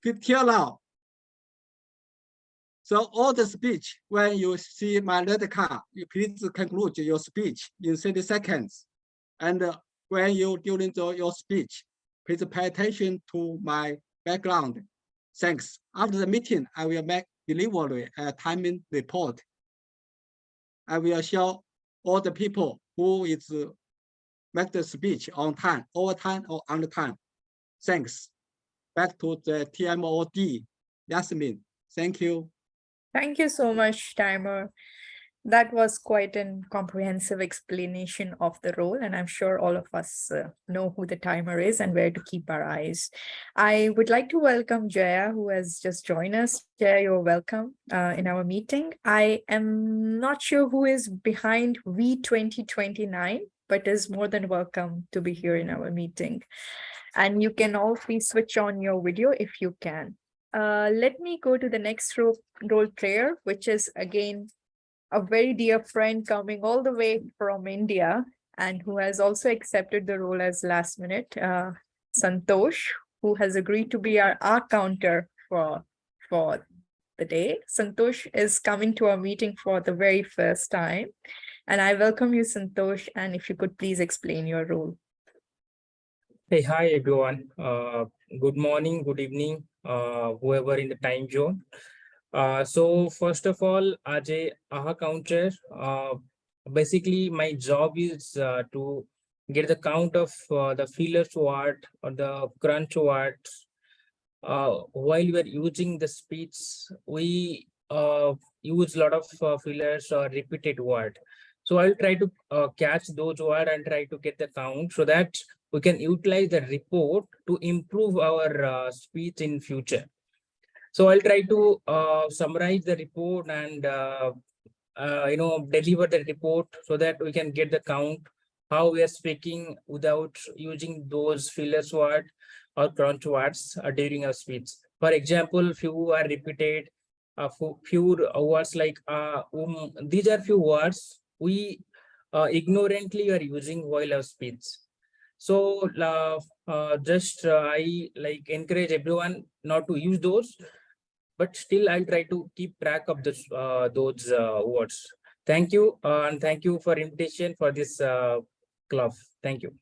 till now. So all the speech, when you see my red card, you please conclude your speech in 30 seconds. And when you during your speech, please pay attention to my background. Thanks. After the meeting, I will make delivery a timing report. I will show all the people who is make the speech on time, over time or under time. Thanks. Back to the TMOD. Yasmin, thank you. Thank you so much, Timer. That was quite a comprehensive explanation of the role, and I'm sure all of us know who the timer is and where to keep our eyes. I would like to welcome Jaya, who has just joined us. Jaya, you're welcome in our meeting. I am not sure who is behind V2029, but is more than welcome to be here in our meeting. And you can all please switch on your video if you can. Let me go to the next role player, which is again a very dear friend coming all the way from India and who has also accepted the role as last minute, Santosh, who has agreed to be our counter for the day. Santosh is coming to our meeting for the very first time. And I welcome you, Santosh, and if you could please explain your role. Hey, hi everyone. Good morning, good evening, whoever in the time zone. So first of all, as a AHA counter, basically my job is to get the count of the fillers word or the crunch words. While we are using the speech, we use a lot of fillers or repeated word. So I'll try to catch those words and try to get the count so that we can utilize the report to improve our speech in future. So I'll try to summarize the report and deliver the report so that we can get the count how we are speaking without using those fillers word or crunch words during our speech. For example, few are repeated, few words like these are few words we ignorantly are using while our speech. So I like encourage everyone not to use those, but still I'll try to keep track of this, those words. Thank you, and thank you for invitation for this club. Thank you.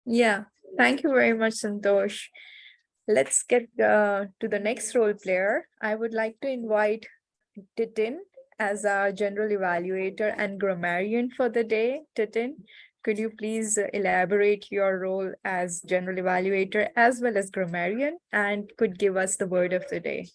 Yeah, thank you very much, Santosh. Let's get to the next role player. I would like to invite Titin as our general evaluator and grammarian for the day. Titin, could you please elaborate your role as general evaluator as well as grammarian and could give us the word of the day?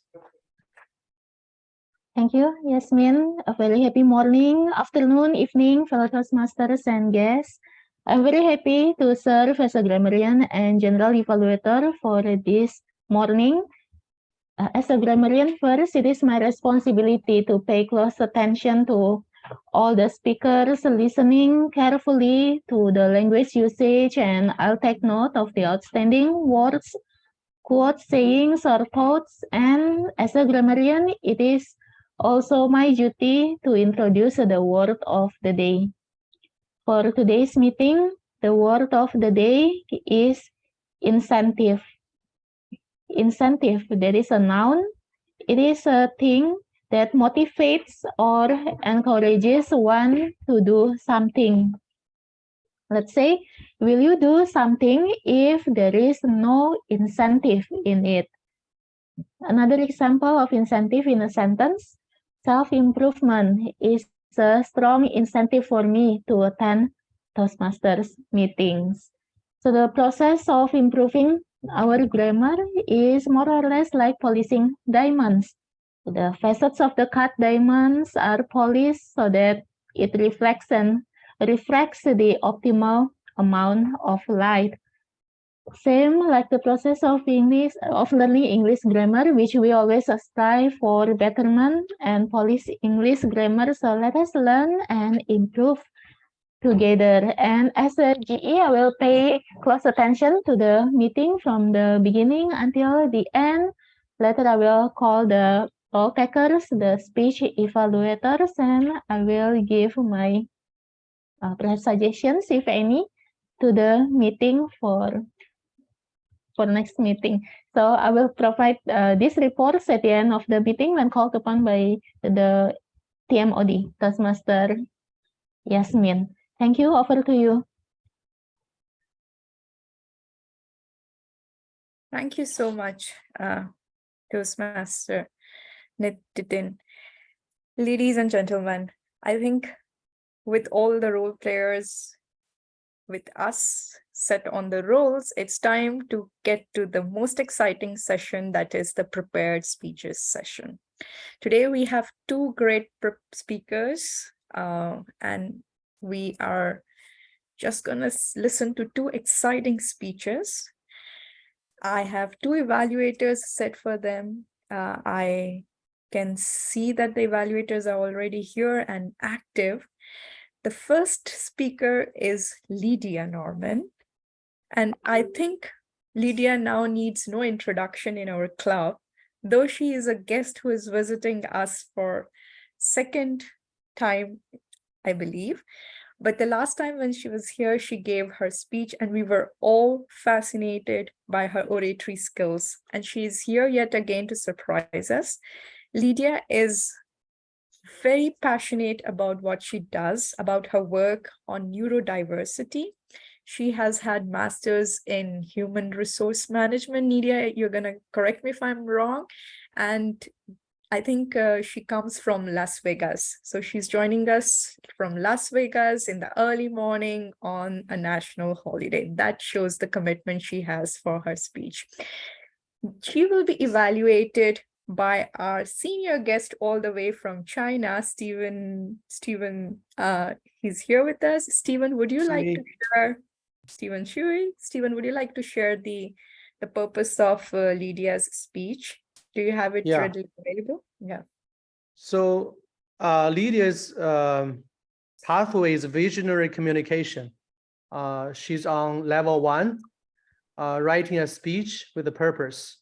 Thank you, Yasmin. A very happy morning, afternoon, evening, fellow Toastmasters and guests. I'm very happy to serve as a grammarian and general evaluator for this morning. As a grammarian first, it is my responsibility to pay close attention to all the speakers, listening carefully to the language usage, and I'll take note of the outstanding words, quotes, sayings, or thoughts. And as a grammarian, it is also my duty to introduce the word of the day. For today's meeting, the word of the day is incentive. Incentive, that is a noun. It is a thing that motivates or encourages one to do something. Let's say, will you do something if there is no incentive in it? Another example of incentive in a sentence, self-improvement is a strong incentive for me to attend Toastmasters meetings. So the process of improving our grammar is more or less like polishing diamonds. The facets of the cut diamonds are polished so that it reflects and refracts the optimal amount of light. Same like the process of learning English grammar, which we always strive for betterment and polish English grammar. So let us learn and improve together. And as a GE, I will pay close attention to the meeting from the beginning until the end. Later, I will call the role takers, the speech evaluators, and I will give my perhaps suggestions, if any, to the meeting for for next meeting. So I will provide these reports at the end of the meeting when called upon by the TMOD, Toastmaster Yasmin. Thank you. Over to you. Thank you so much, Toastmaster Nitin. Ladies and gentlemen, I think with all the role players, with us set on the roles, it's time to get to the most exciting session, that is the prepared speeches session. Today we have two great speakers, and we are just gonna listen to two exciting speeches. I have two evaluators set for them. I can see that the evaluators are already here and active. The first speaker is Lydia Norman. And I think Lydia now needs no introduction in our club, though she is a guest who is visiting us for second time, I believe. But the last time when she was here, she gave her speech and we were all fascinated by her oratory skills. And she is here yet again to surprise us. Lydia is very passionate about what she does, about her work on neurodiversity. She has had masters in human resource management. Lydia, you're going to correct me if I'm wrong. And I think she comes from Las Vegas. So she's joining us from Las Vegas in the early morning on a national holiday. That shows the commitment she has for her speech. She will be evaluated by our senior guest all the way from China, Stephen, he's here with us. Stephen, would you like to share, Stephen Shui? Stephen, would you like to share the purpose of Lydia's speech? Do you have it readily available? Yeah. So Lydia's pathway is visionary communication. She's on level 1, writing a speech with a purpose.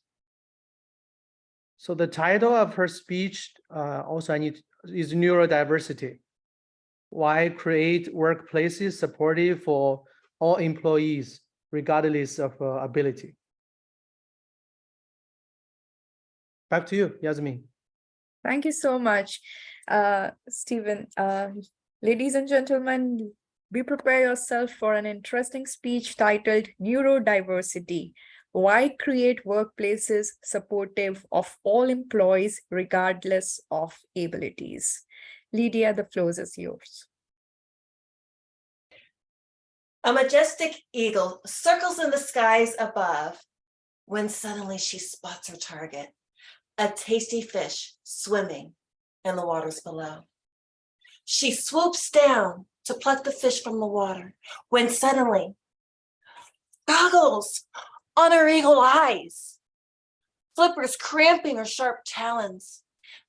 So the title of her speech is neurodiversity. Why create workplaces supportive for all employees, regardless of ability? Back to you, Yasmin. Thank you so much, Stephen. Ladies and gentlemen, be prepare yourself for an interesting speech titled Neurodiversity. Why create workplaces supportive of all employees regardless of abilities? Lydia, the floor is yours. A majestic eagle circles in the skies above when suddenly she spots her target, a tasty fish swimming in the waters below. She swoops down to pluck the fish from the water when suddenly goggles on her eagle eyes, flippers cramping her sharp talons,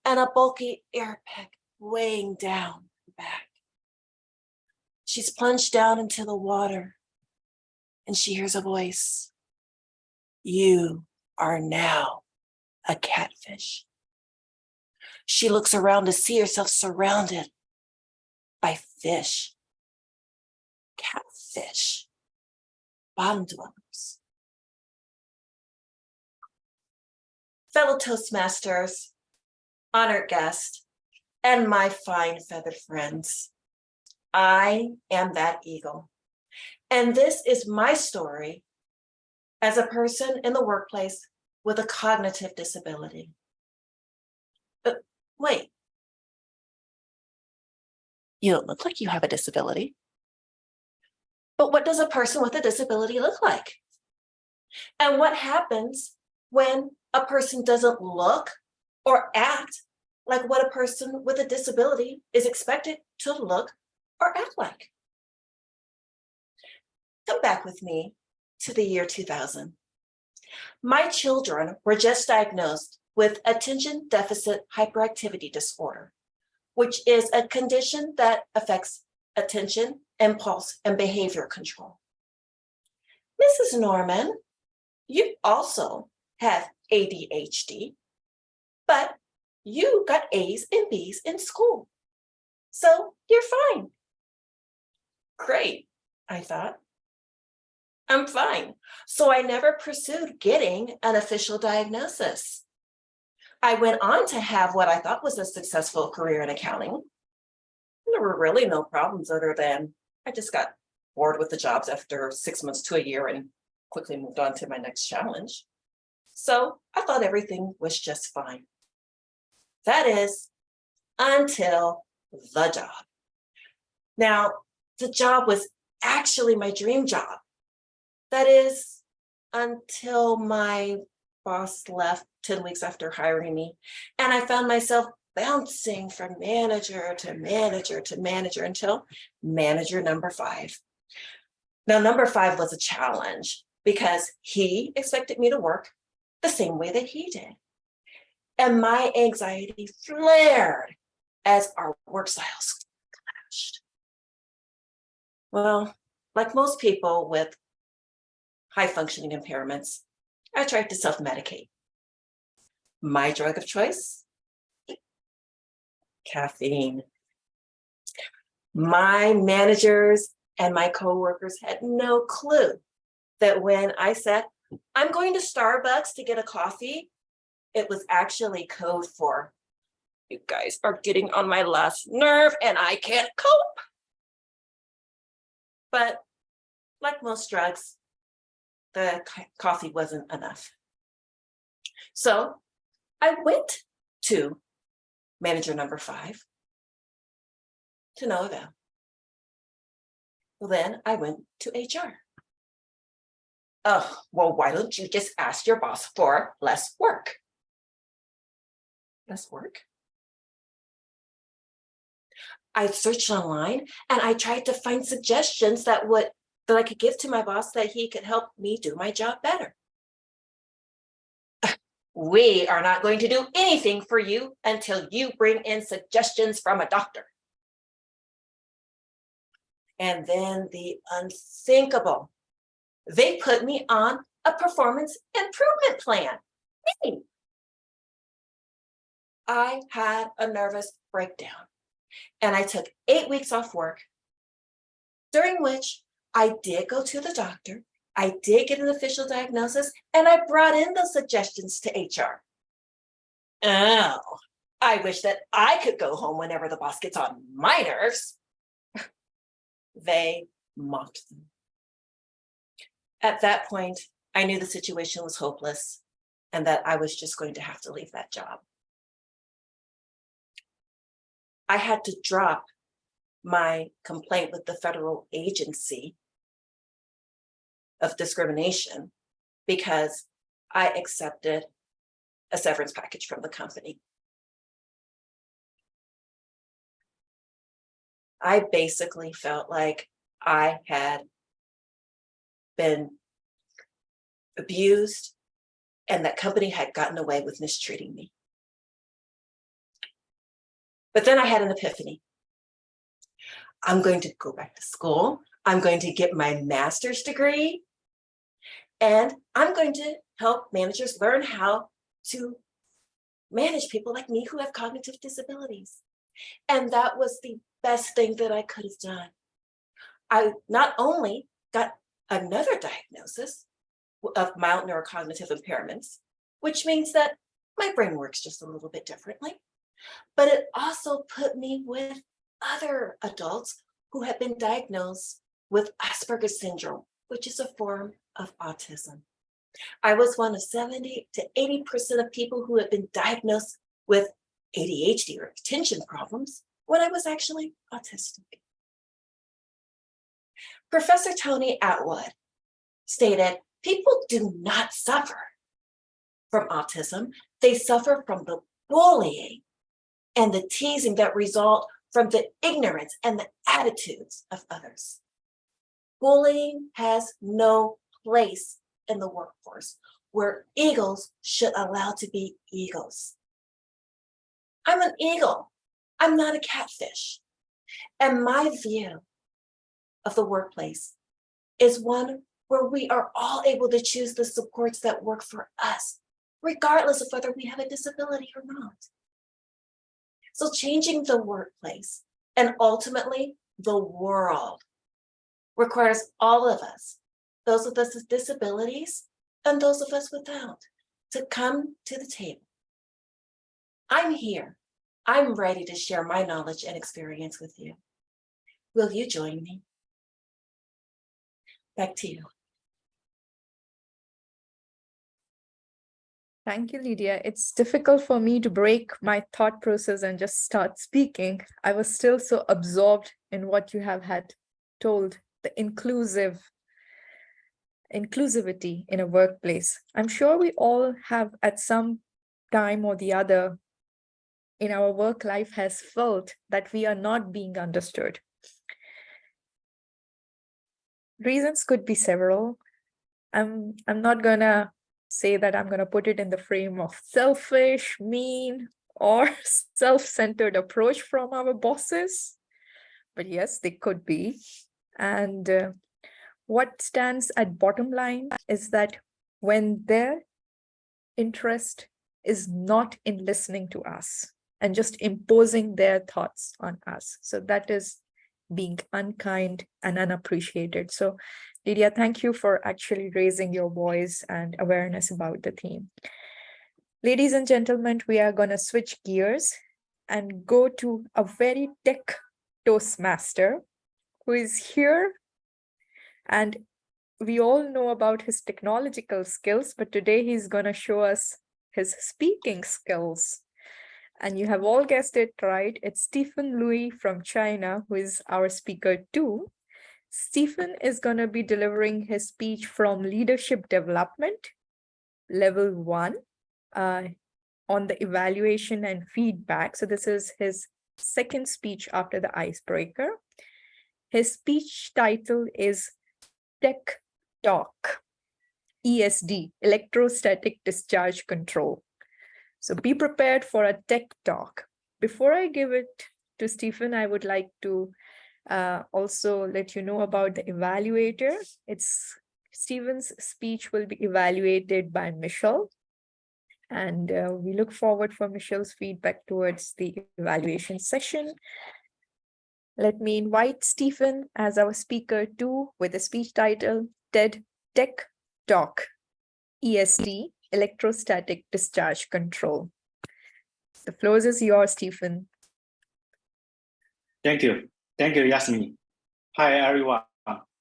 and a bulky air peck weighing down her back. She's plunged down into the water and she hears a voice. You are now a catfish. She looks around to see herself surrounded by fish, catfish, bottom dwellers. Fellow Toastmasters, honored guests, and my fine feathered friends, I am that eagle, and this is my story as a person in the workplace with a cognitive disability. But wait, you don't look like you have a disability. But what does a person with a disability look like? And what happens when a person doesn't look or act like what a person with a disability is expected to look or act like? Come back with me to the year 2000. My children were just diagnosed with attention deficit hyperactivity disorder, which is a condition that affects attention, impulse, and behavior control. Mrs. Norman, you also have ADHD, but you got A's and B's in school, so you're fine. Great, I thought. I'm fine. So I never pursued getting an official diagnosis. I went on to have what I thought was a successful career in accounting. There were really no problems other than I just got bored with the jobs after 6 months to a year and quickly moved on to my next challenge. So I thought everything was just fine. That is, until the job. Now, the job was actually my dream job. That is, until my boss left 10 weeks after hiring me, and I found myself bouncing from manager to manager to manager until manager number 5. Now, number 5 was a challenge because he expected me to work the same way that he did. And my anxiety flared as our work styles clashed. Well, like most people with high functioning impairments, I tried to self-medicate. My drug of choice? Caffeine. My managers and my coworkers had no clue that when I said, I'm going to Starbucks to get a coffee, it was actually code for, you guys are getting on my last nerve and I can't cope. But like most drugs, the coffee wasn't enough. So I went to manager number 5 to no avail. Well, then I went to HR. Oh, well, why don't you just ask your boss for less work? Less work? I searched online and I tried to find suggestions that I could give to my boss that he could help me do my job better. We are not going to do anything for you until you bring in suggestions from a doctor. And then the unthinkable. They put me on a performance improvement plan. Me. I had a nervous breakdown and I took 8 weeks off work, during which I did go to the doctor. I did get an official diagnosis and I brought in those suggestions to HR. Oh, I wish that I could go home whenever the boss gets on my nerves. They mocked them. At that point, I knew the situation was hopeless and that I was just going to have to leave that job. I had to drop my complaint with the federal agency of discrimination because I accepted a severance package from the company. I basically felt like I had been abused and that company had gotten away with mistreating me. But then I had an epiphany. I'm going to go back to school. I'm going to get my master's degree. And I'm going to help managers learn how to manage people like me who have cognitive disabilities. And that was the best thing that I could have done. I not only got another diagnosis of mild neurocognitive impairments, which means that my brain works just a little bit differently, but it also put me with other adults who have been diagnosed with Asperger's syndrome, which is a form of autism. I was one of 70 to 80% of people who have been diagnosed with ADHD or attention problems when I was actually autistic. Professor Tony Atwood stated, people do not suffer from autism. They suffer from the bullying and the teasing that result from the ignorance and the attitudes of others. Bullying has no place in the workforce where eagles should allow to be eagles. I'm an eagle. I'm not a catfish. And my view of the workplace is one where we are all able to choose the supports that work for us, regardless of whether we have a disability or not. So changing the workplace and ultimately the world requires all of us those of us with disabilities and those of us without, to come to the table. I'm here. I'm ready to share my knowledge and experience with you. Will you join me? Back to you. Thank you, Lydia. It's difficult for me to break my thought process and just start speaking. I was still so absorbed in what you have had told, the inclusivity in a workplace. I'm sure we all have at some time or the other in our work life has felt that we are not being understood. Reasons could be several. I'm not gonna say that I'm gonna put it in the frame of selfish, mean, or self-centered approach from our bosses, but yes, they could be. And what stands at bottom line is that when their interest is not in listening to us and just imposing their thoughts on us, so that is being unkind and unappreciated. So Lydia, thank you for actually raising your voice and awareness about the theme. Ladies and gentlemen, we are going to switch gears and go to a very tech Toastmaster who is here. And we all know about his technological skills, but today he's going to show us his speaking skills. And you have all guessed it right. It's Stephen Louis from China, who is our speaker too. Stephen is going to be delivering his speech from Leadership Development, Level 1, on the evaluation and feedback. So this is his second speech after the icebreaker. His speech title is Tech Talk, ESD, Electrostatic Discharge Control. So be prepared for a tech talk. Before I give it to Stephen, I would like to also let you know about the evaluator. Stephen's speech will be evaluated by Michelle. And we look forward for Michelle's feedback towards the evaluation session. Let me invite Stephen as our speaker too, with a speech title, TED Tech Talk, ESD, Electrostatic Discharge Control. The floor is yours, Stephen. Thank you. Thank you, Yasmin. Hi, everyone.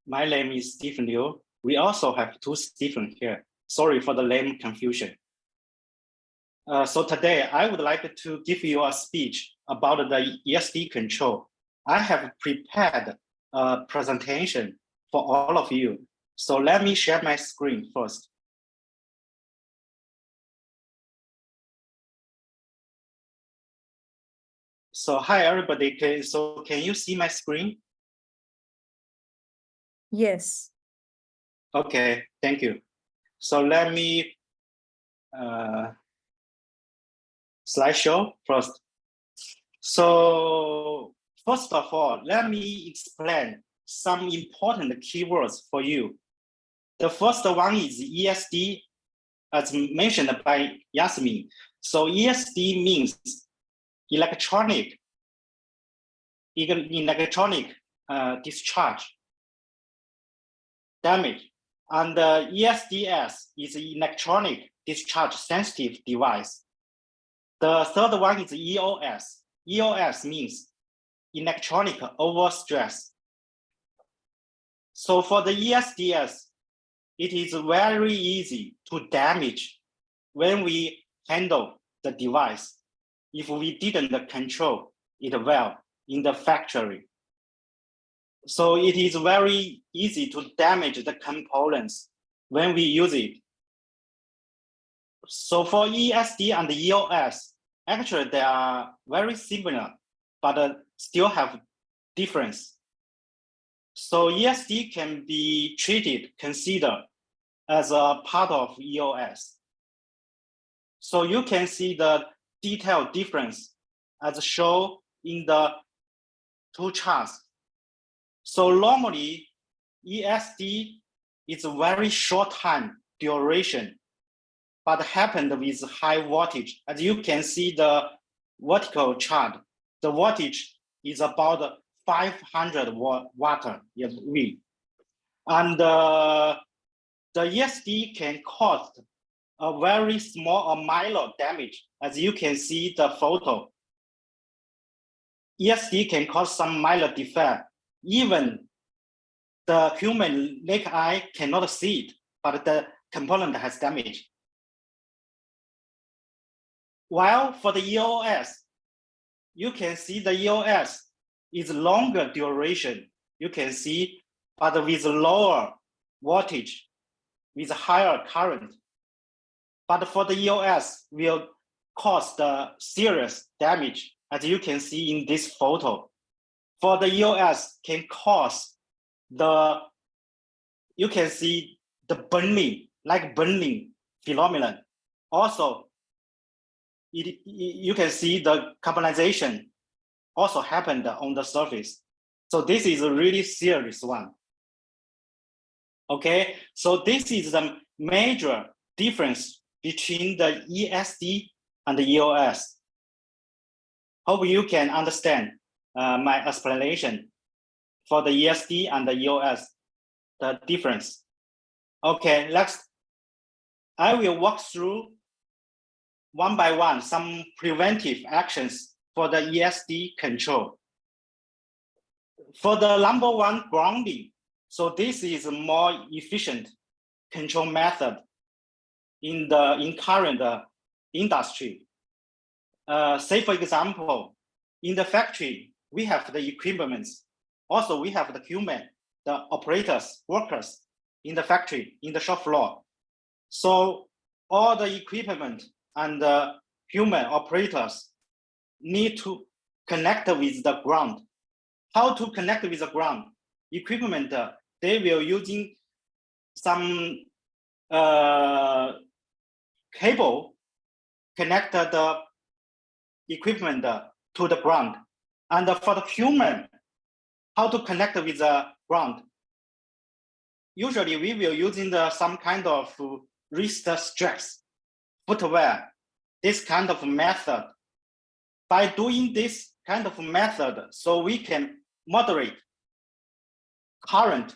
My name is Stephen Liu. We also have two Stephen here. Sorry for the name confusion. So today, I would like to give you a speech about the ESD control. I have prepared a presentation for all of you. So let me share my screen first. So hi, everybody. Can you see my screen? Yes. Okay, thank you. So let me slideshow first. So first of all, let me explain some important keywords for you. The first one is ESD, as mentioned by Yasmin. So ESD means electronic discharge damage. And ESDS is electronic discharge sensitive device. The third one is EOS. EOS means electronic overstress. So for the ESDS, it is very easy to damage when we handle the device if we didn't control it well in the factory. So it is very easy to damage the components when we use it. So for ESD and EOS, actually they are very similar, but still have difference. So ESD can be considered as a part of EOS. So you can see the detailed difference as shown in the two charts. So normally, ESD is a very short time duration, but happened with high voltage. As you can see the vertical chart, the voltage is about 500 watt. And the ESD can cause a very small or minor damage. As you can see the photo, ESD can cause some minor defect. Even the human naked eye cannot see it, but the component has damage. While for the EOS, you can see the EOS is longer duration. You can see, but with lower voltage, with higher current. But for the EOS will cause the serious damage, as you can see in this photo. For the EOS can cause the, you can see the burning, like burning phenomenon. Also, you can see the carbonization also happened on the surface. So this is a really serious one. Okay, so this is the major difference between the ESD and the EOS. Hope you can understand my explanation for the ESD and the EOS, the difference. Okay, next, I will walk through one by one some preventive actions for the ESD control. For the number one, grounding. So this is a more efficient control method in current industry. Say for example, in the factory, we have the equipment. Also, we have the human, the operators, workers in the factory, in the shop floor. So all the equipment and the human operators need to connect with the ground. How to connect with the ground? Equipment, they will using some cable connect the equipment to the ground. And for the human, how to connect with the ground? Usually we will using some kind of wrist straps, footwear, this kind of method. By doing this kind of method, so we can moderate current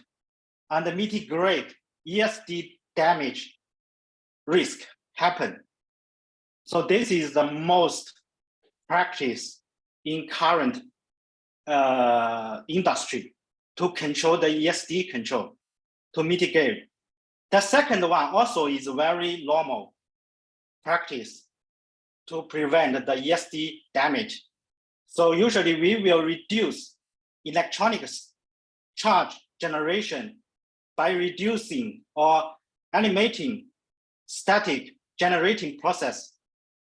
and mitigate ESD damage risk happen. So this is the most practice in current industry to control the ESD control, to mitigate. The second one also is very normal practice to prevent the ESD damage. So usually we will reduce electronics charge generation by reducing or eliminating static generating process.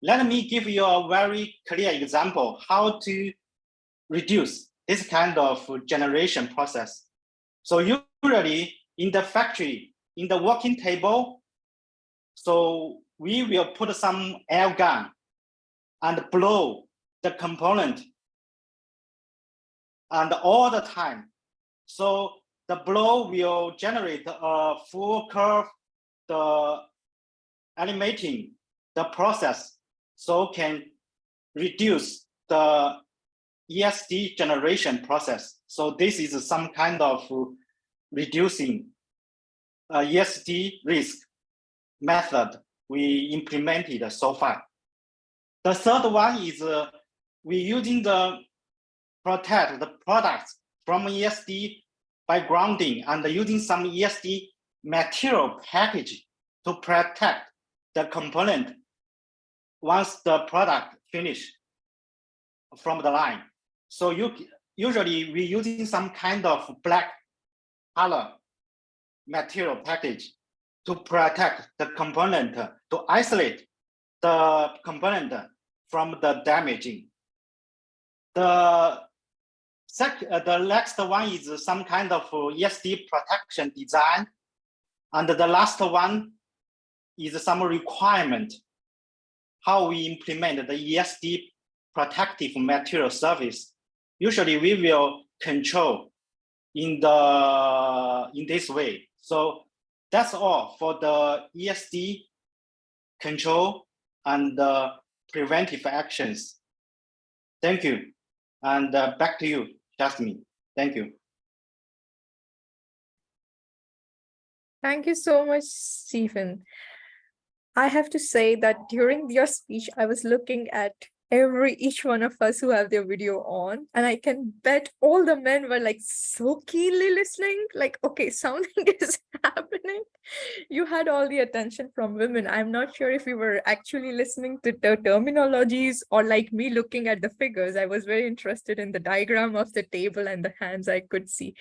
Let me give you a very clear example how to reduce this kind of generation process. So usually in the factory, in the working table, so we will put some air gun and blow the component and all the time. So the blow will generate a full curve, the animating the process, so can reduce the ESD generation process. So this is some kind of reducing ESD risk method we implemented so far. The third one is we using the protect the products from ESD by grounding and using some ESD material package to protect the component once the product finish from the line. So usually we using some kind of black color material package to protect the component, to isolate the component from the damaging. The next one is some kind of ESD protection design. And the last one is some requirement, how we implement the ESD protective material service. Usually we will control in this way. So that's all for the ESD control and preventive actions. Thank you. And back to you, Jasmine. Thank you. Thank you so much, Stephen. I have to say that during your speech, I was looking at each one of us who have their video on, and I can bet all the men were like so keenly listening, like, okay, something is happening. You had all the attention from women. I'm not sure if you were actually listening to the terminologies or like me looking at the figures. I was very interested in the diagram of the table and the hands I could see.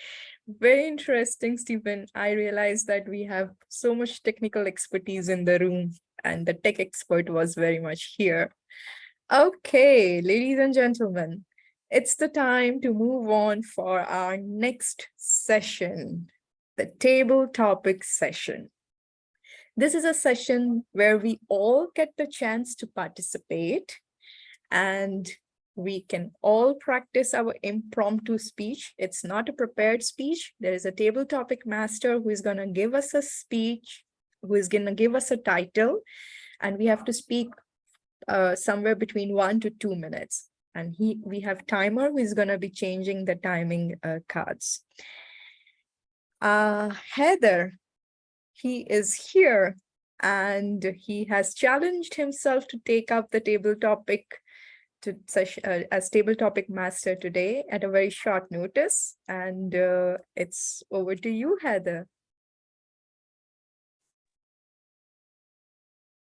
Very interesting, Stephen. I realized that we have so much technical expertise in the room, and the tech expert was very much here. Okay, ladies and gentlemen, it's the time to move on for our next session, the table topic session. This is a session where we all get the chance to participate, and we can all practice our impromptu speech. It's not a prepared speech. There is a table topic master who is going to give us a speech, who is going to give us a title, and we have to speak somewhere between 1 to 2 minutes. And we have timer who is going to be changing the timing cards. Heather, he is here, and he has challenged himself to take up the table topic as table topic master today at a very short notice. And it's over to you, Heather.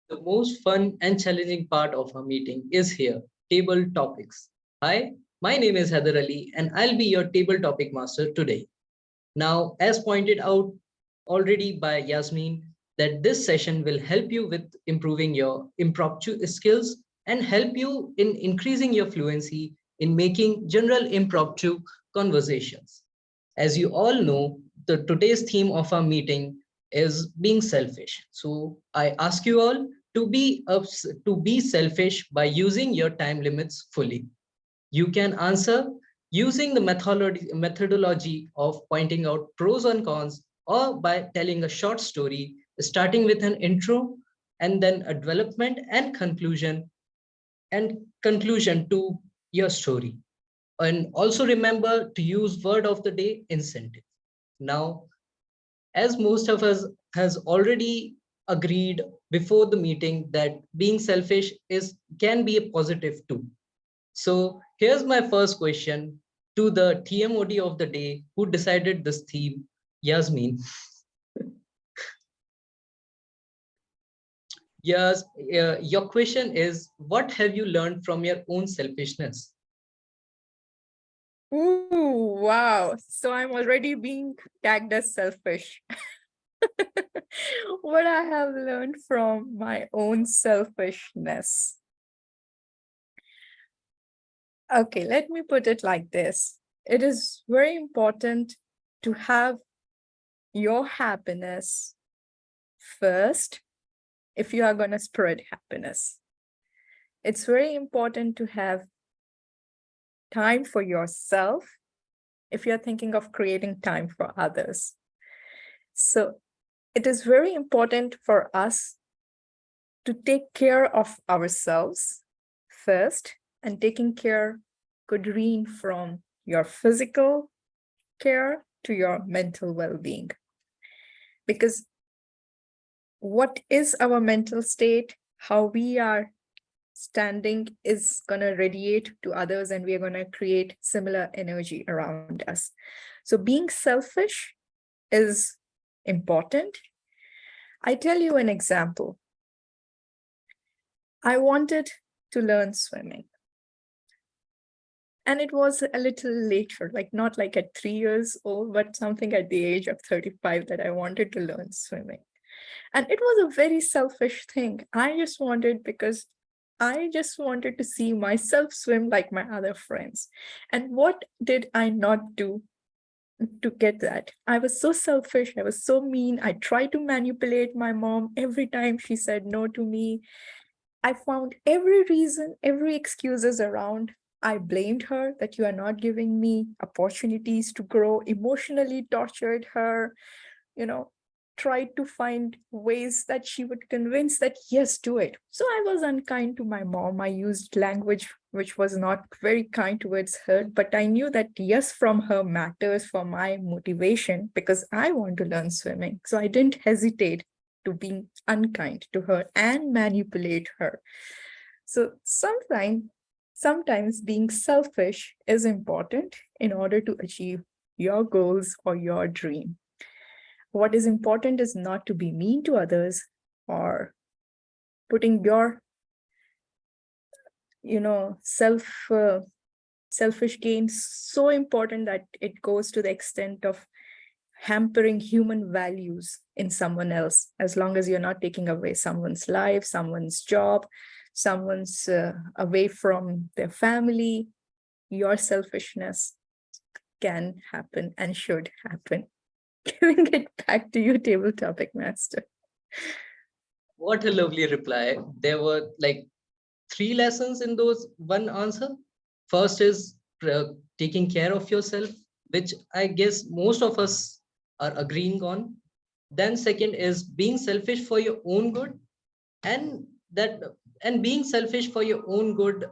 The most fun and challenging part of our meeting is here, table topics. Hi, my name is Heather Ali, and I'll be your table topic master today. Now, as pointed out already by Yasmin, that this session will help you with improving your impromptu skills and help you in increasing your fluency in making general impromptu conversations. As you all know, today's theme of our meeting is being selfish. So I ask you all to be selfish by using your time limits fully. You can answer using the methodology of pointing out pros and cons, or by telling a short story, starting with an intro and then a development and conclusion to your story. And also remember to use word of the day incentive. Now, as most of us has already agreed before the meeting that being selfish can be a positive too. So here's my first question to the TMOD of the day who decided this theme, Yasmin. Yes, your question is, what have you learned from your own selfishness? Ooh, wow. So I'm already being tagged as selfish. What I have learned from my own selfishness. Okay, let me put it like this. It is very important to have your happiness first if you are going to spread happiness. It's very important to have time for yourself if you're thinking of creating time for others. So it is very important for us to take care of ourselves first, and taking care could range from your physical care to your mental well-being. Because what is our mental state, how we are standing is going to radiate to others, and we are going to create similar energy around us. So being selfish is important. I tell you an example. I wanted to learn swimming. And it was a little later, like not like at 3 years old, but something at the age of 35 that I wanted to learn swimming. And it was a very selfish thing. I just wanted to see myself swim like my other friends. And what did I not do to get that? I was so selfish. I was so mean. I tried to manipulate my mom every time she said no to me. I found every reason, every excuses around. I blamed her that you are not giving me opportunities to grow, emotionally tortured her, tried to find ways that she would convince that, yes, do it. So I was unkind to my mom. I used language which was not very kind towards her, but I knew that yes from her matters for my motivation because I want to learn swimming. So I didn't hesitate to be unkind to her and manipulate her. So sometimes being selfish is important in order to achieve your goals or your dream. What is important is not to be mean to others or putting your, selfish gain so important that it goes to the extent of hampering human values in someone else. As long as you're not taking away someone's life, someone's job, someone's away from their family, your selfishness can happen and should happen. Giving it back to you, table topic master. What a lovely reply. There were like 3 lessons in those one answer. First is taking care of yourself, which I guess most of us are agreeing on. Then second is being selfish for your own good, and being selfish for your own good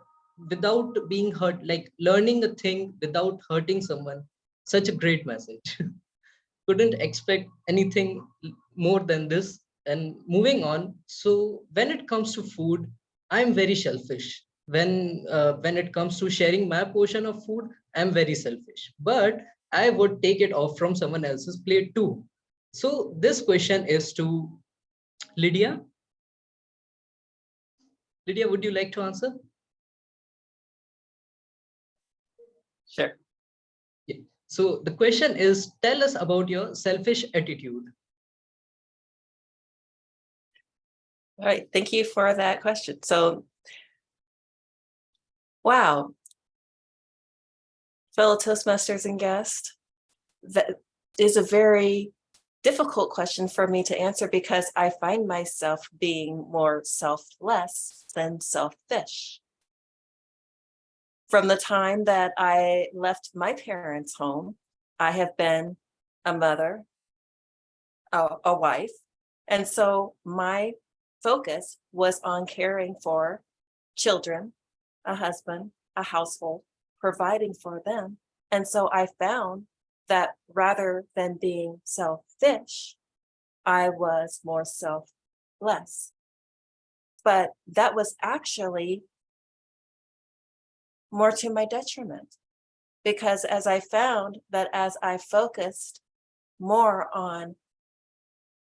without being hurt, like learning a thing without hurting someone. Such a great message. Couldn't expect anything more than this. And moving on, so when it comes to food, I'm very selfish. When it comes to sharing my portion of food, I'm very selfish, but I would take it off from someone else's plate too. So this question is to Lydia. Lydia, would you like to answer? Sure. Yeah. So the question is, tell us about your selfish attitude. All right, thank you for that question. So, wow, fellow Toastmasters and guests, that is a very difficult question for me to answer because I find myself being more selfless than selfish. From the time that I left my parents' home, I have been a mother, a wife, and so my focus was on caring for children, a husband, a household, providing for them. And so I found that rather than being selfish, I was more selfless. But that was actually more to my detriment, because as I found that as I focused more on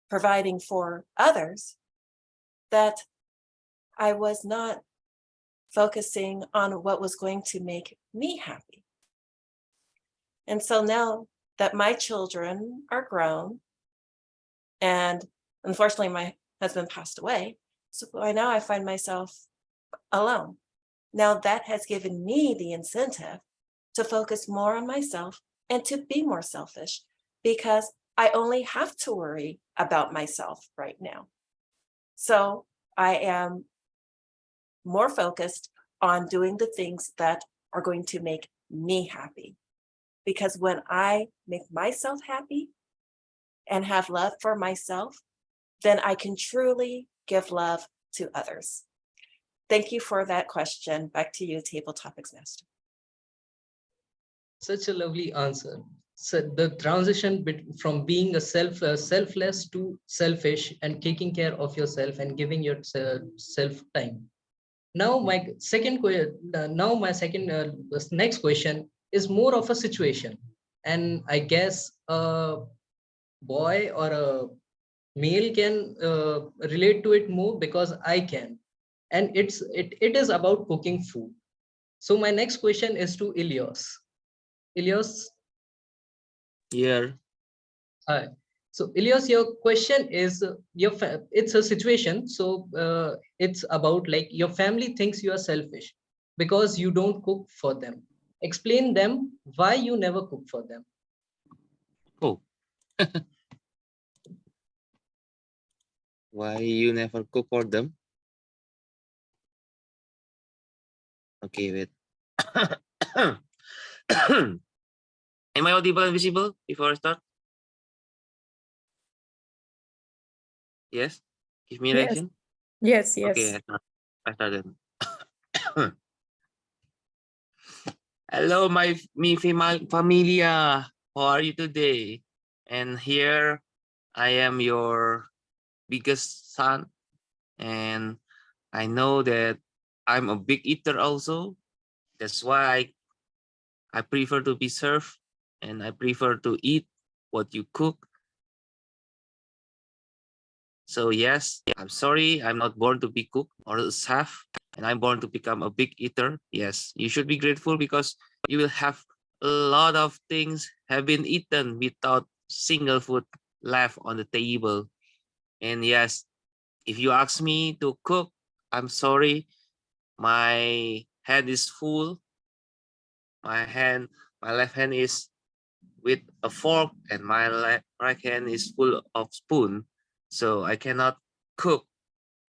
providing for others, that I was not focusing on what was going to make me happy. And so now that my children are grown, and unfortunately my husband passed away, so by now I find myself alone. Now that has given me the incentive to focus more on myself and to be more selfish, because I only have to worry about myself right now. So I am more focused on doing the things that are going to make me happy. Because when I make myself happy and have love for myself, then I can truly give love to others. Thank you for that question. Back to you, Table Topics Master. Such a lovely answer. So the transition from being a selfless to selfish and taking care of yourself and giving yourself time. Now my next question is more of a situation, and I guess a boy or a male can relate to it more because I can, and it is about cooking food. So my next question is to Ilyas. Ilyas. Here. Hi. So Ilyas, your question is it's a situation. So it's about like your family thinks you are selfish because you don't cook for them. Explain them why you never cook for them. Oh. Why you never cook for them? Okay, wait. Am I audible and visible before I start? Yes. Give me Yes. reaction. Yes, Okay, yes. I started. Hello, familia. How are you today? And here I am your biggest son, and I know that I'm a big eater also. That's why I prefer to be served, and I prefer to eat what you cook. So yes, I'm sorry, I'm not born to be cook or a chef, and I'm born to become a big eater. Yes, you should be grateful because you will have a lot of things have been eaten without single food left on the table. And yes, if you ask me to cook, I'm sorry, my hand is full. My left hand is with a fork, and my right hand is full of spoon. So I cannot cook,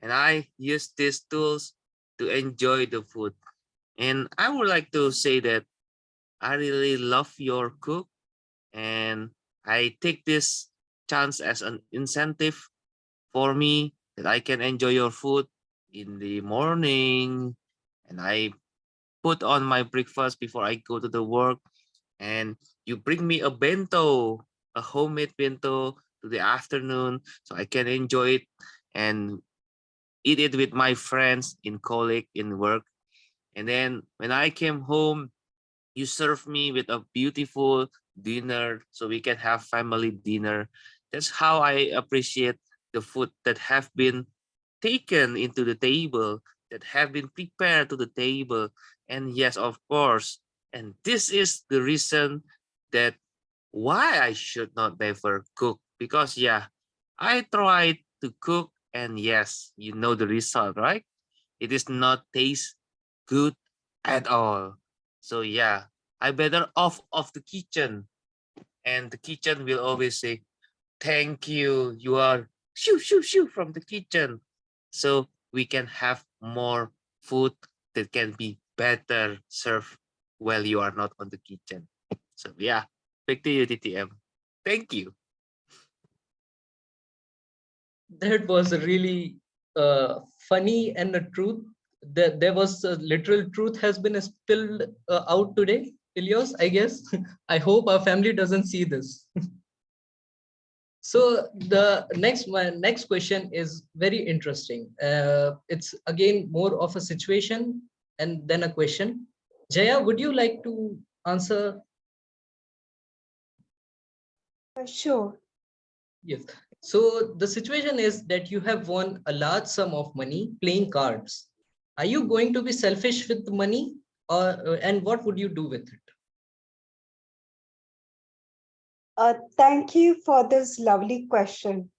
and I use these tools to enjoy the food. And I would like to say that I really love your cook, and I take this chance as an incentive for me that I can enjoy your food in the morning, and I put on my breakfast before I go to the work, and you bring me a bento, a homemade bento to the afternoon so I can enjoy it and eat it with my friends in colleague in work. And then when I came home, you serve me with a beautiful dinner so we can have family dinner. That's how I appreciate the food that have been taken into the table, that have been prepared to the table. And yes, of course, and this is the reason that why I should not never cook, because yeah, I tried to cook, and yes, you know the result, right? It is not taste good at all. So yeah, I better off of the kitchen, and the kitchen will always say, thank you, you are shoo shoo shoo from the kitchen. So we can have more food that can be better served while you are not on the kitchen. So yeah, back to you, TTM. Thank you. That was really funny and a truth. There was a literal truth has been spilled out today. Ilios, I guess. I hope our family doesn't see this. So my next question is very interesting. It's again more of a situation and then a question. Jaya, would you like to answer? Sure. Yes. So the situation is that you have won a large sum of money playing cards. Are you going to be selfish with the money, or and what would you do with it? Thank you for this lovely question.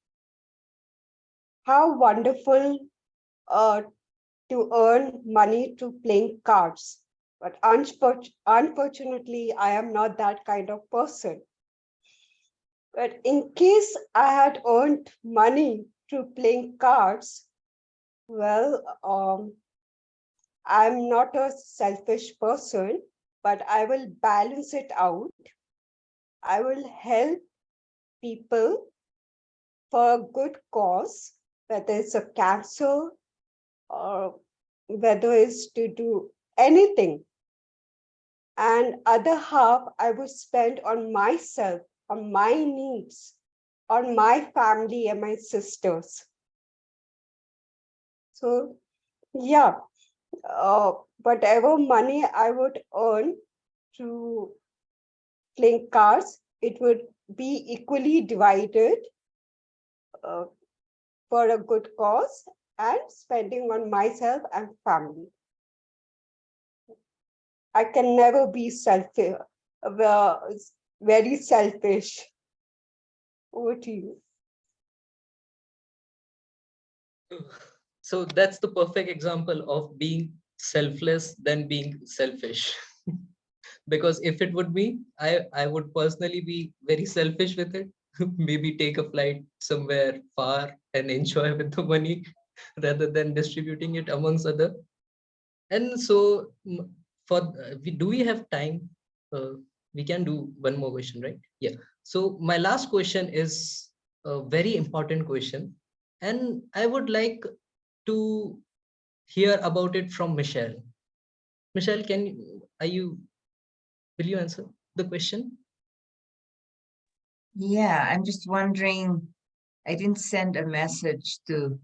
How wonderful to earn money to playing cards. But unfortunately, I am not that kind of person. But in case I had earned money through playing cards, well, I'm not a selfish person, but I will balance it out. I will help people for a good cause, whether it's a cancer or whether it's to do anything. And other half I would spend on myself, on my needs, on my family and my sisters. So yeah, whatever money I would earn through playing cards, it would be equally divided for a good cause and spending on myself and family. I can never be selfish, very selfish. Over to you. So that's the perfect example of being selfless than being selfish. Because if it would be, I would personally be very selfish with it. Maybe take a flight somewhere far and enjoy with the money rather than distributing it amongst other. And so do we have time? We can do one more question, right? Yeah. So my last question is a very important question. And I would like to hear about it from Michelle. Michelle, will you answer the question? Yeah, I'm just wondering, I didn't send a message to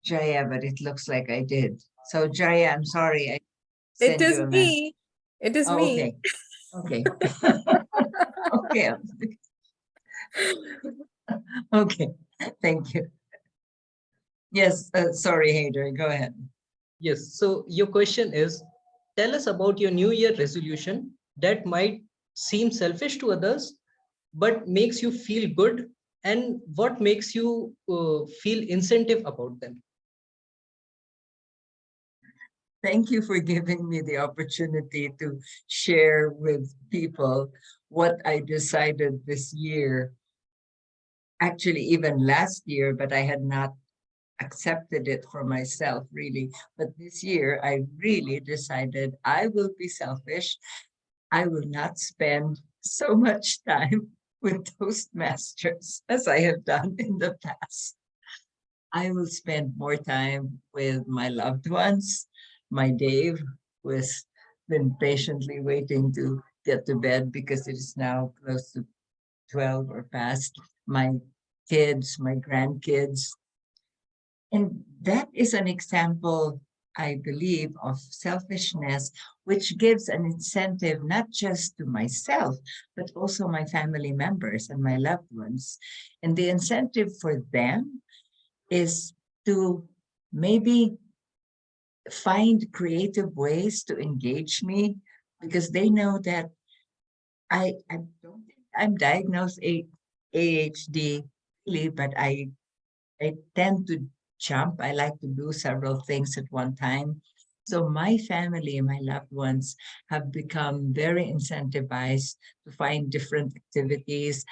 Jaya, but it looks like I did. So Jaya, I'm sorry, I It sent is you a message. me. It is Oh, me. okay. Okay. Okay, thank you. Yes, sorry, Hader, go ahead. Yes. So your question is, tell us about your New Year resolution that might seem selfish to others, but makes you feel good, and what makes you feel incentive about them. Thank you for giving me the opportunity to share with people what I decided this year. Actually, even last year, but I had not accepted it for myself, really. But this year, I really decided I will be selfish. I will not spend so much time with Toastmasters as I have done in the past. I will spend more time with my loved ones, my Dave, who has been patiently waiting to get to bed because it is now close to 12 or past, my kids, my grandkids. And that is an example, I believe, of selfishness, which gives an incentive not just to myself, but also my family members and my loved ones. And the incentive for them is to maybe find creative ways to engage me, because they know that I don't think I'm diagnosed ADHD really, but I tend to jump. I like to do several things at one time. So my family and my loved ones have become very incentivized to find different activities.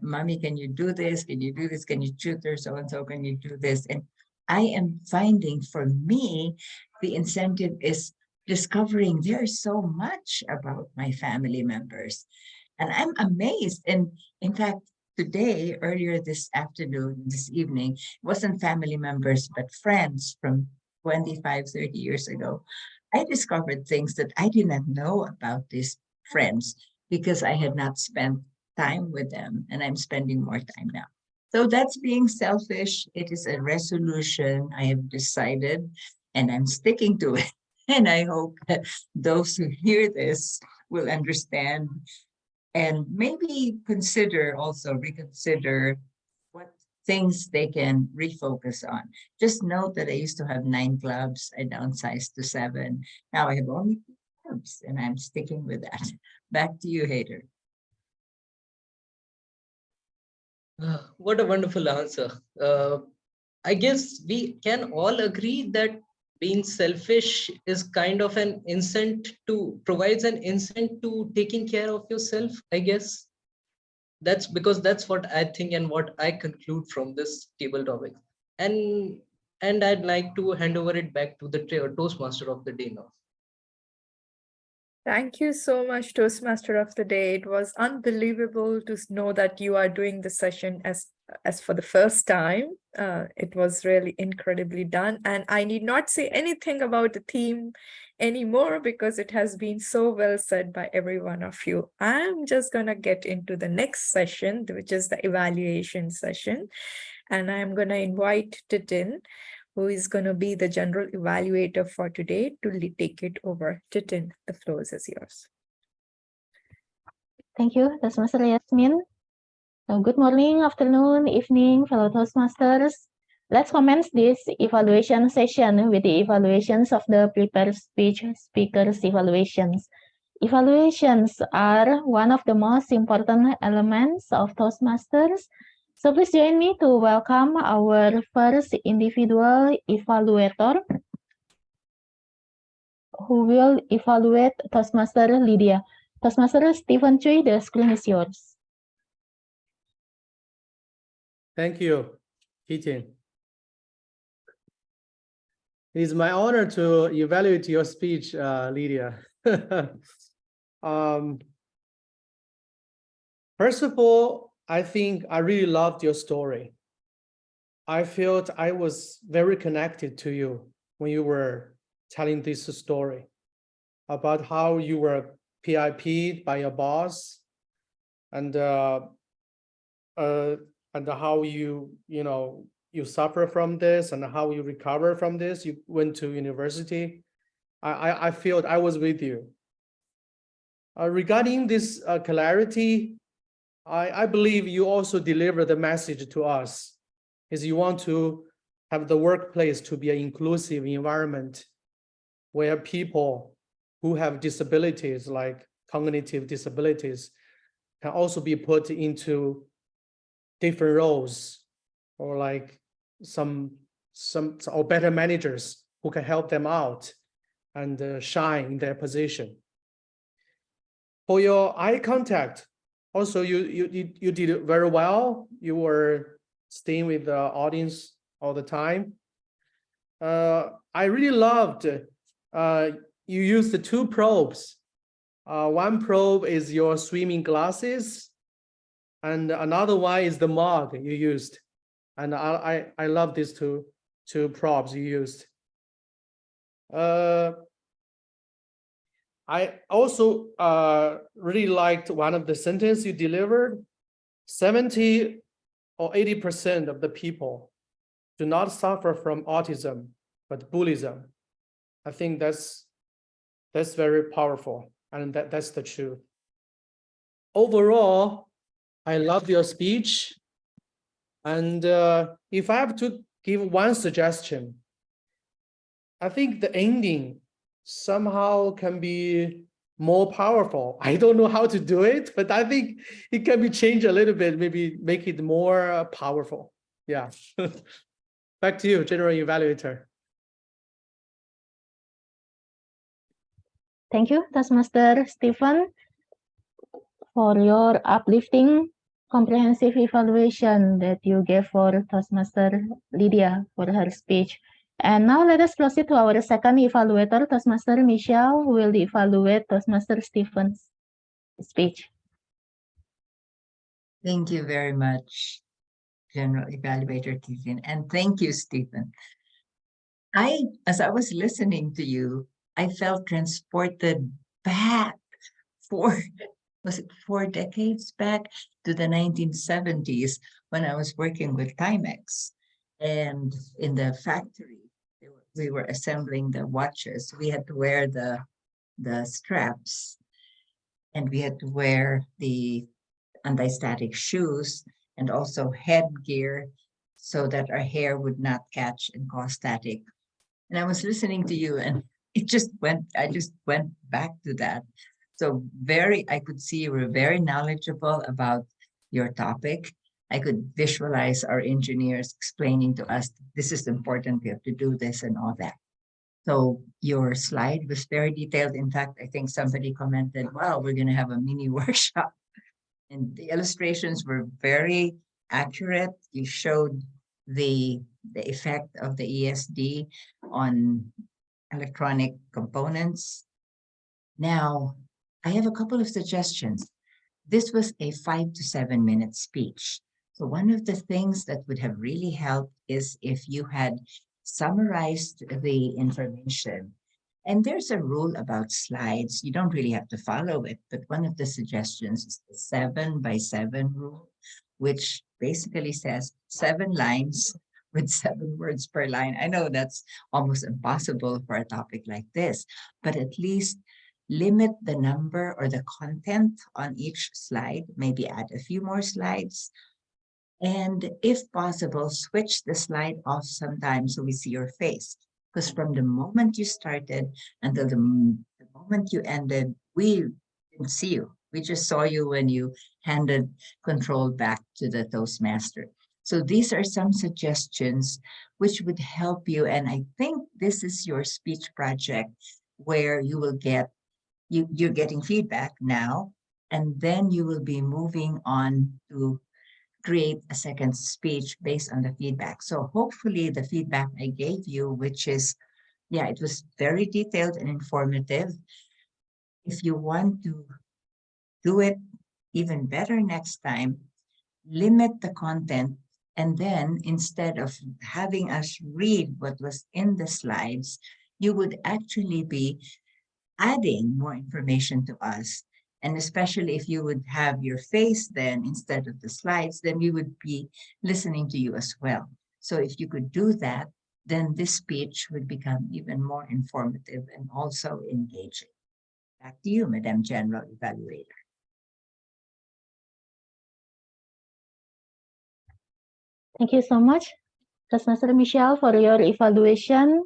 Mommy, can you do this? Can you do this? Can you tutor so-and-so? Can you do this? And I am finding, for me, the incentive is discovering there's so much about my family members. And I'm amazed. And in fact, today, earlier this afternoon, this evening, it wasn't family members, but friends from 25, 30 years ago. I discovered things that I did not know about these friends because I had not spent time with them, and I'm spending more time now. So that's being selfish. It is a resolution I have decided, and I'm sticking to it. And I hope that those who hear this will understand and maybe reconsider what things they can refocus on. Just note that I used to have 9 clubs. I downsized to 7. Now I have only 2 clubs, and I'm sticking with that. Back to you, Hader. What a wonderful answer. I guess we can all agree that being selfish is kind of provides an incentive to taking care of yourself, I guess. That's what I think and what I conclude from this table topic. And I'd like to hand over it back to the Toastmaster of the day now. Thank you so much, Toastmaster of the Day. It was unbelievable to know that you are doing the session as for the first time. It was really incredibly done. And I need not say anything about the theme anymore because it has been so well said by every one of you. I'm just going to get into the next session, which is the evaluation session. And I'm going to invite Titin, who is going to be the general evaluator for today, to take it over. Titin, the floor is yours. Thank you, Toastmaster Yasmin. Good morning, afternoon, evening, fellow Toastmasters. Let's commence this evaluation session with the evaluations of the prepared speech speakers evaluations. Evaluations are one of the most important elements of Toastmasters. So please join me to welcome our first individual evaluator who will evaluate Toastmaster Lydia. Toastmaster Stephen Choi, the screen is yours. Thank you, Keaton. It is my honor to evaluate your speech, Lydia. First of all, I think I really loved your story. I felt I was very connected to you when you were telling this story about how you were PIP'd by your boss, and how you suffer from this and how you recover from this. You went to university. I felt I was with you. Regarding this clarity, I believe you also deliver the message to us, is you want to have the workplace to be an inclusive environment where people who have disabilities, like cognitive disabilities, can also be put into different roles, or like some or better managers who can help them out and shine in their position. For your eye contact, also you did it very well. You were staying with the audience all the time. I really loved you used the two probes. One probe is your swimming glasses, and another one is the mug you used. And I love these two props you used. I also really liked one of the sentences you delivered. 70 or 80% of the people do not suffer from autism, but bullyism. I think that's very powerful, and that's the truth. Overall, I love your speech. And if I have to give one suggestion, I think the ending somehow can be more powerful. I don't know how to do it, but I think it can be changed a little bit, maybe make it more powerful. Yeah. Back to you, General Evaluator. Thank you, Toastmaster Stephen, for your uplifting, comprehensive evaluation that you gave for Toastmaster Lydia for her speech. And now let us proceed to our second evaluator, Toastmaster Michelle, who will evaluate Toastmaster Stephen's speech. Thank you very much, General Evaluator Tiffin, and thank you, Stephen. As I was listening to you, I felt transported back was it 4 decades back to the 1970s when I was working with Timex. And in the factory, we were assembling the watches. We had to wear the straps, and we had to wear the anti-static shoes and also headgear so that our hair would not catch and cause static. And I was listening to you, and I just went back to that. So I could see you were very knowledgeable about your topic. I could visualize our engineers explaining to us, this is important, we have to do this and all that. So your slide was very detailed. In fact, I think somebody commented, wow, we're going to have a mini workshop. And the illustrations were very accurate. You showed the effect of the ESD on electronic components. Now, I have a couple of suggestions. This was a 5 to 7 minute speech. So one of the things that would have really helped is if you had summarized the information. And there's a rule about slides. You don't really have to follow it, but one of the suggestions is the 7 by 7 rule, which basically says 7 lines with 7 words per line. I know that's almost impossible for a topic like this, but at least limit the number or the content on each slide, maybe add a few more slides. And if possible, switch the slide off sometimes so we see your face. Because from the moment you started until the moment you ended, we didn't see you. We just saw you when you handed control back to the Toastmaster. So these are some suggestions which would help you. And I think this is your speech project where you will get, you're getting feedback now, and then you will be moving on to create a second speech based on the feedback. So hopefully the feedback I gave you, which is, yeah, it was very detailed and informative. If you want to do it even better next time, limit the content And then instead of having us read what was in the slides, you would actually be adding more information to us. And especially if you would have your face then instead of the slides, then we would be listening to you as well. So if you could do that, then this speech would become even more informative and also engaging. Back to you, Madam General Evaluator. Thank you so much, Toastmaster Michelle, for your evaluation.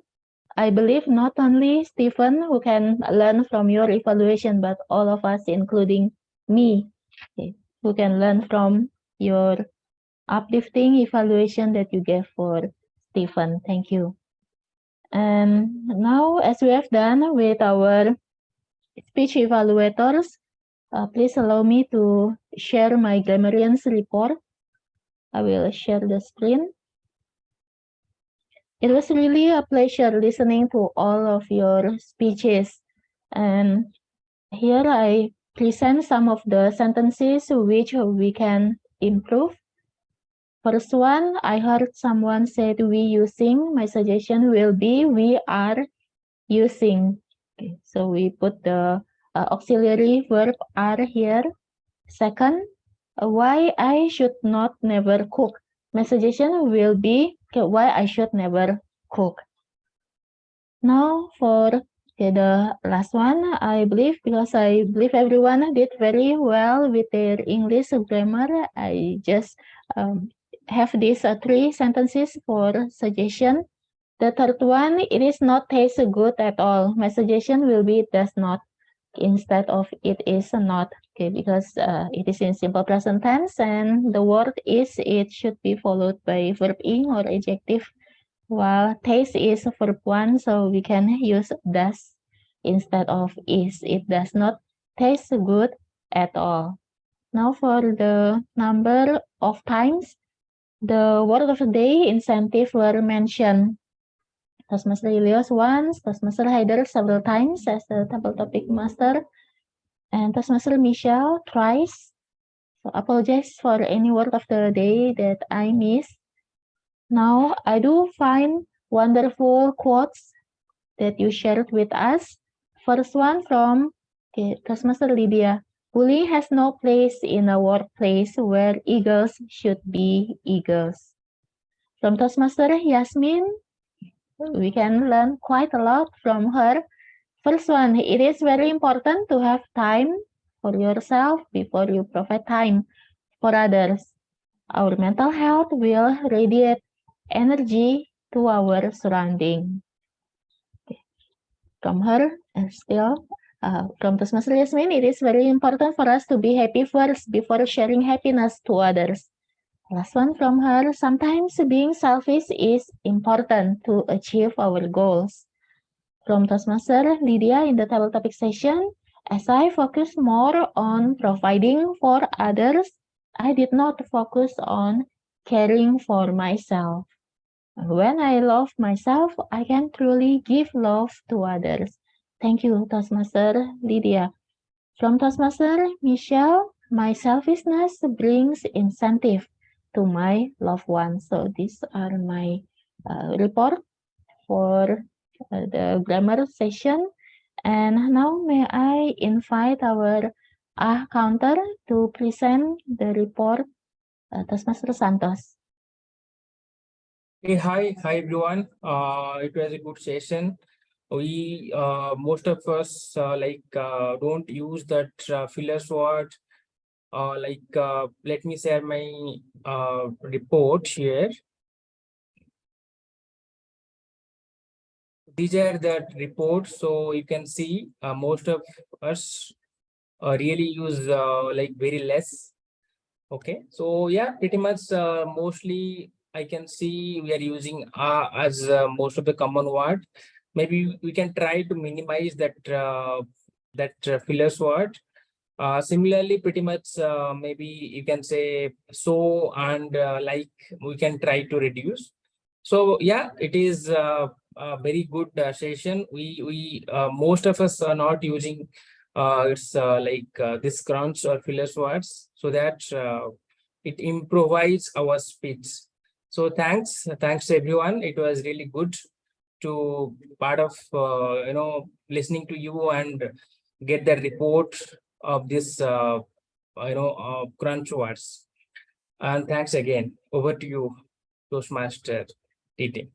I believe not only Stephen who can learn from your evaluation, but all of us, including me, okay, who can learn from your uplifting evaluation that you gave for Stephen. Thank you. And now, as we have done with our speech evaluators, please allow me to share my grammarian's report. I will share the screen. It was really a pleasure listening to all of your speeches. And here I present some of the sentences which we can improve. First one, I heard someone said we using. My suggestion will be we are using. Okay, so we put the auxiliary verb are here. Second, why I should not never cook. My suggestion will be why I should never cook. Now for the last one, I believe because I believe everyone did very well with their English grammar. I just have these 3 sentences for suggestion. The third one, it is not taste good at all. My suggestion will be it does not instead of it is not. Okay, because it is in simple present tense and the word is, it should be followed by verb ing or adjective, while taste is verb 1, so we can use does instead of is. It does not taste good at all. Now for the number of times the word of the day incentive were mentioned. Toastmaster Ilios once, Toastmaster Haider several times as the table topic master, and Toastmaster Michelle twice. So apologize for any word of the day that I missed. Now I do find wonderful quotes that you shared with us. First one from Toastmaster Lydia. Bullying has no place in a workplace where eagles should be eagles. From Toastmaster Yasmin, we can learn quite a lot from her. First one, it is very important to have time for yourself before you provide time for others. Our mental health will radiate energy to our surrounding. Okay. From her, and still, from Toastmaster Yasmin, it is very important for us to be happy first before sharing happiness to others. Last one from her, sometimes being selfish is important to achieve our goals. From Toastmaster Lydia in the table topic session, as I focus more on providing for others, I did not focus on caring for myself. When I love myself, I can truly give love to others. Thank you, Toastmaster Lydia. From Toastmaster Michelle, my selfishness brings incentive to my loved ones. So these are my report for the grammar session. And now may I invite our counter to present the report, Toastmaster Santos. Hey, hi everyone. It was a good session. We most of us don't use that fillers word. Let me share my report here. These are the reports, so you can see most of us really use very less. Okay, so yeah, pretty much mostly I can see we are using as most of the common word. Maybe we can try to minimize that fillers word. Similarly, pretty much maybe you can say so and like we can try to reduce. So yeah, it is a very good session. We most of us are not using it's this crunch or fillers words, so that it improvises our speech. So thanks everyone. It was really good to part of listening to you and get the report of this crunch words. And thanks again. Over to you, Toastmaster TT.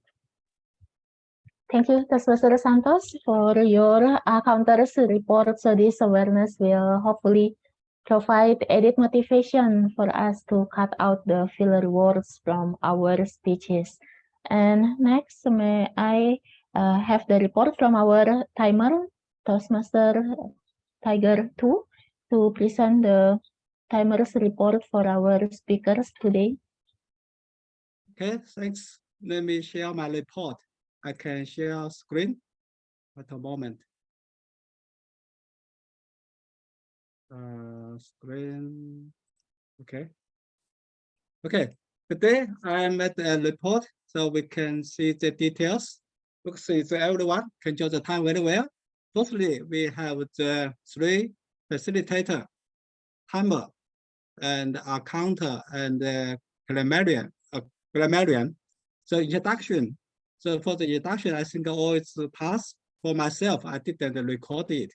Thank you, Toastmaster Santos, for your counters report. So this awareness will hopefully provide added motivation for us to cut out the filler words from our speeches. And next, may I have the report from our timer, Toastmaster Tiger 2, to present the timer's report for our speakers today. Okay, thanks. Let me share my report. I can share screen at the moment. Screen. Okay. Okay. Today I made a report so we can see the details. Looks like everyone can judge the time very well. Firstly, we have the 3 facilitator, timer, and a counter and grammarian. So introduction. So for the introduction, I think all is passed. For myself, I didn't record it.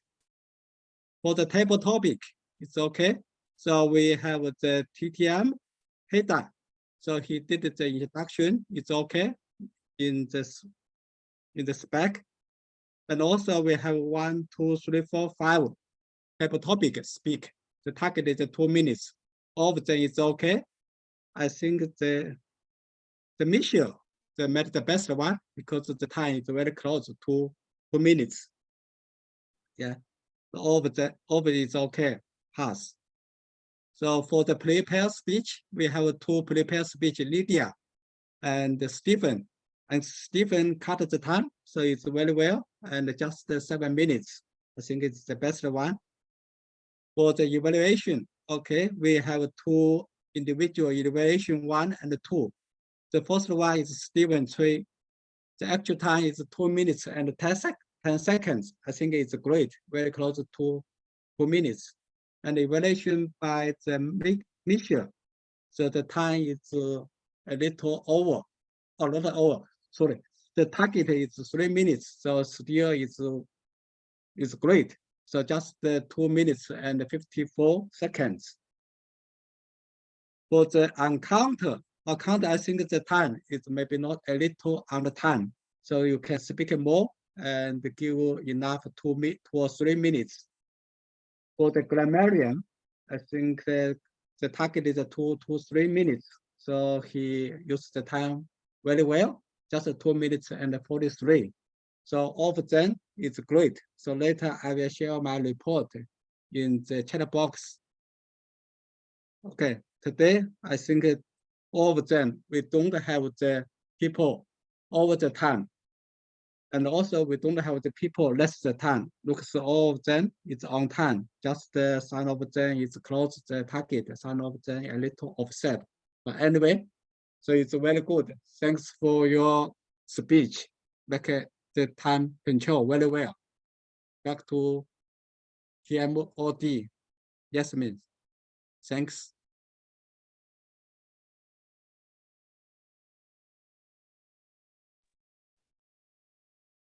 For the table topic, it's okay. So we have the TTM header. So he did the introduction. It's okay in the spec. And also we have 1, 2, 3, 4, 5 table topic speak. The target is 2 minutes. All of them is okay. I think the mission they made the best one because the time is very close to 2 minutes. Yeah, all of it is okay. Pass. So for the prepared speech, we have 2 prepared speech, Lydia and Stephen. And Stephen cut the time, so it's very well, and just 7 minutes. I think it's the best one. For the evaluation, okay, we have 2 individual evaluation, 1 and 2. The first one is Stephen 3. The actual time is 2 minutes and 10 seconds. I think it's great, very close to 2 minutes. And evaluation by the Michelle. So the time is a little over, a lot over. Sorry, the target is 3 minutes, so still is great. So just 2 minutes and 54 seconds. For the encounter, I think the time is maybe not a little on the time. So you can speak more and give enough 2 or 3 minutes. For the grammarian, I think the target is 2 to 3 minutes. So he used the time very well, just 2 minutes and 43. So all of them is great. So later I will share my report in the chat box. Okay, today I think all of them, we don't have the people over the time. And also we don't have the people less the time. Looks all of them is on time. Just some of them is close to the target, some of them a little offset. But anyway, so it's very good. Thanks for your speech. Like the time control very well. Back to TMOD. Yasmin. Thanks.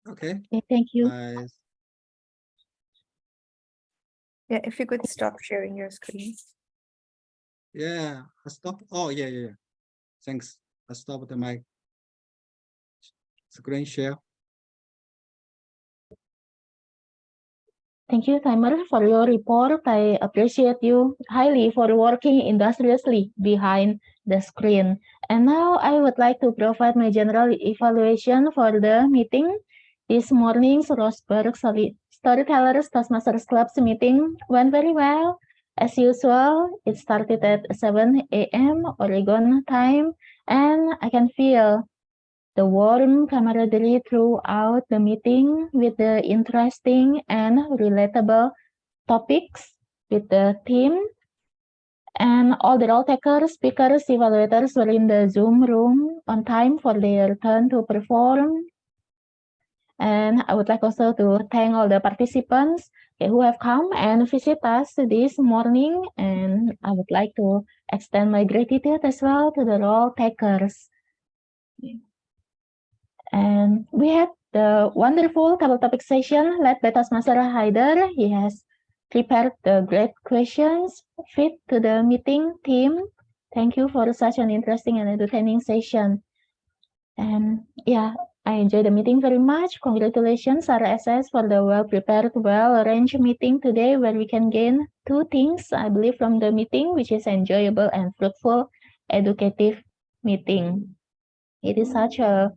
Okay. Okay, thank you. Yeah, if you could stop sharing your screen. Yeah, I stopped. Oh, yeah. Thanks. I stopped my screen share. Thank you, Timer, for your report. I appreciate you highly for working industriously behind the screen. And now I would like to provide my general evaluation for the meeting. This morning's Roseburg Storytellers Toastmasters Club's meeting went very well. As usual, it started at 7 a.m. Oregon time, and I can feel the warm camaraderie throughout the meeting with the interesting and relatable topics with the theme. And all the role takers, speakers, evaluators were in the Zoom room on time for their turn to perform. And I would like also to thank all the participants who have come and visit us this morning. And I would like to extend my gratitude as well to the role takers. And we had the wonderful table topic session led by Toastmaster Haider. He has prepared the great questions fit to the meeting theme. Thank you for such an interesting and entertaining session. And yeah, I enjoyed the meeting very much. Congratulations, Sarah SS, for the well-prepared, well-arranged meeting today, where we can gain two things, I believe, from the meeting, which is enjoyable and fruitful, educative meeting. It is such a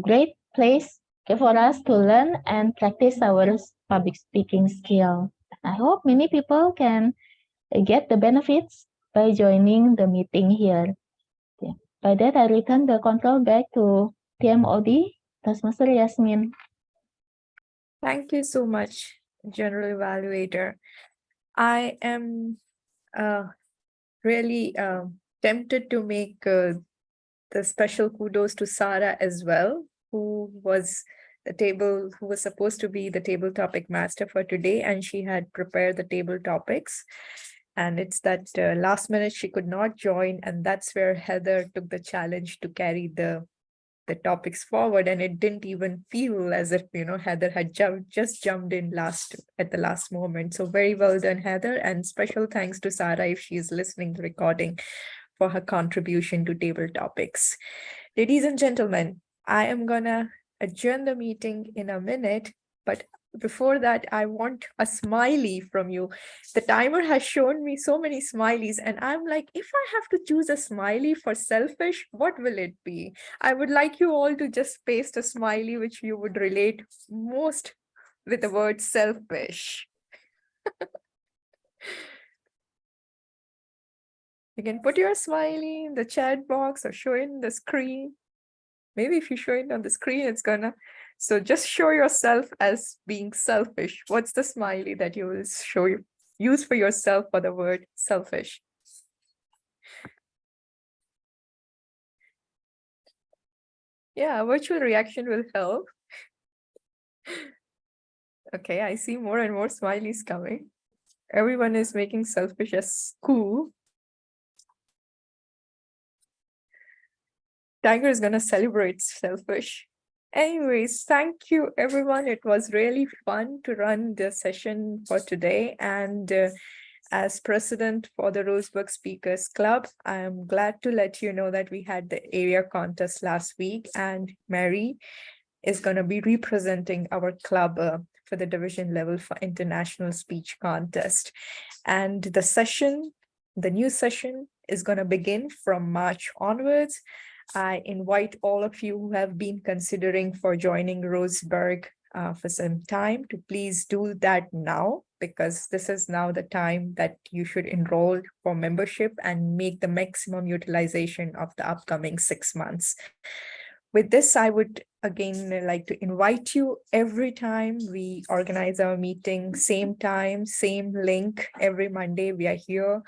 great place for us to learn and practice our public speaking skill. I hope many people can get the benefits by joining the meeting here. Yeah. By that, I return the control back to TMOD, Toastmaster Yasmin. Thank you so much, General Evaluator. I am really tempted to make the special kudos to Sarah as well, who was supposed to be the table topic master for today, and she had prepared the table topics. And it's that last minute she could not join, and that's where Heather took the challenge to carry the topics forward, and it didn't even feel as if Heather had just jumped in at the last moment. So very well done, Heather, and special thanks to Sarah if she is listening to the recording for her contribution to table topics. Ladies and gentlemen, I am gonna adjourn the meeting in a minute, but before that, I want a smiley from you. The timer has shown me so many smileys, and I'm like, if I have to choose a smiley for selfish, what will it be? I would like you all to just paste a smiley which you would relate most with the word selfish. You can put your smiley in the chat box or show it in the screen. Maybe if you show it on the screen, it's gonna. So just show yourself as being selfish. What's the smiley that you will use for yourself for the word selfish? Yeah, virtual reaction will help. Okay, I see more and more smileys coming. Everyone is making selfish as cool. Tiger is gonna celebrate selfish. Anyways, thank you everyone. It was really fun to run the session for today. And as president for the Roseburg Speakers Club, I am glad to let you know that we had the area contest last week, and Mary is going to be representing our club for the division level for international speech contest. And the new session is going to begin from March onwards. I invite all of you who have been considering for joining Roseburg for some time to please do that now, because this is now the time that you should enroll for membership and make the maximum utilization of the upcoming 6 months. With this, I would again like to invite you every time we organize our meeting, same time, same link, every Monday we are here.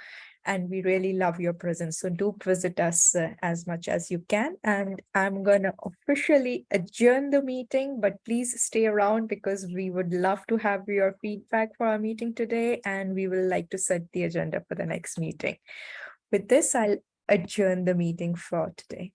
And we really love your presence. So do visit us as much as you can. And I'm going to officially adjourn the meeting, but please stay around because we would love to have your feedback for our meeting today. And we will like to set the agenda for the next meeting. With this, I'll adjourn the meeting for today.